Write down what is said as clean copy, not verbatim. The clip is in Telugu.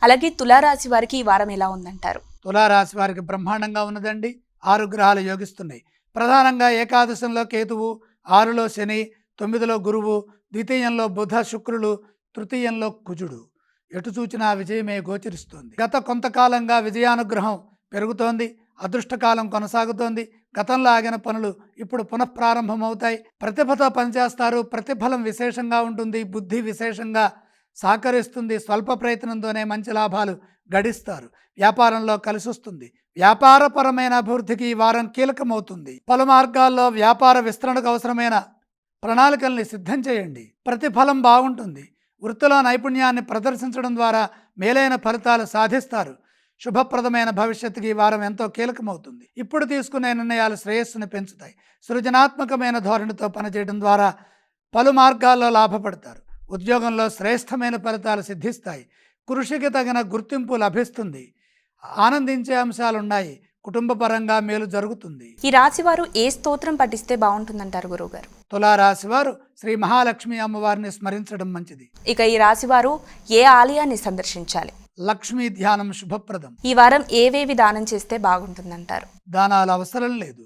అలాగే తులారాశి వారికి ఈ వారం ఎలా ఉందంటారు? తులారాశి వారికి బ్రహ్మాండంగా ఉన్నదండి. 6 గ్రహాలు యోగిస్తున్నాయి. ప్రధానంగా ఏకాదశంలో కేతువు, 6లో శని, 9లో గురువు, ద్వితీయంలో బుధ శుక్రులు, తృతీయంలో కుజుడు. ఎటు చూచినా విజయమే గోచరిస్తోంది. గత కొంతకాలంగా విజయానుగ్రహం పెరుగుతోంది. అదృష్టకాలం కొనసాగుతోంది. గతంలో ఆగిన పనులు ఇప్పుడు పునఃప్రారంభమవుతాయి. ప్రతిభతో పనిచేస్తారు. ప్రతిఫలం విశేషంగా ఉంటుంది. బుద్ధి విశేషంగా సహకరిస్తుంది. స్వల్ప ప్రయత్నంతోనే మంచి లాభాలు గడిస్తారు. వ్యాపారంలో కలిసొస్తుంది. వ్యాపారపరమైన అభివృద్ధికి ఈ వారం కీలకమవుతుంది. పలు మార్గాల్లో వ్యాపార విస్తరణకు అవసరమైన ప్రణాళికల్ని సిద్ధం చేయండి. ప్రతిఫలం బాగుంటుంది. వృత్తిలో నైపుణ్యాన్ని ప్రదర్శించడం ద్వారా మేలైన ఫలితాలు సాధిస్తారు. శుభప్రదమైన భవిష్యత్తుకి ఈ వారం ఎంతో కీలకమవుతుంది. ఇప్పుడు తీసుకునే నిర్ణయాలు శ్రేయస్సును పెంచుతాయి. సృజనాత్మకమైన ధోరణితో పనిచేయడం ద్వారా పలు మార్గాల్లో లాభపడతారు. ఉద్యోగంలో శ్రేష్టమైన ఫలితాలు సిద్ధిస్తాయి. కృషికి తగిన గుర్తింపు లభిస్తుంది. ఆనందించే అంశాలున్నాయి. కుటుంబపరంగా మేలు జరుగుతుంది. ఈ రాశి వారు ఏ స్తోత్రం పఠిస్తే బాగుంటుందంటారు గురువుగారు? తులారాశి వారు శ్రీ మహాలక్ష్మి అమ్మవారిని స్మరించడం మంచిది. ఇక ఈ రాశి వారు ఏ ఆలయాన్ని సందర్శించాలి? లక్ష్మీ ధ్యానం శుభప్రదం. ఈ వారం ఏవేవి దానం చేస్తే బాగుంటుందంటారు? దానాలు అవసరం లేదు.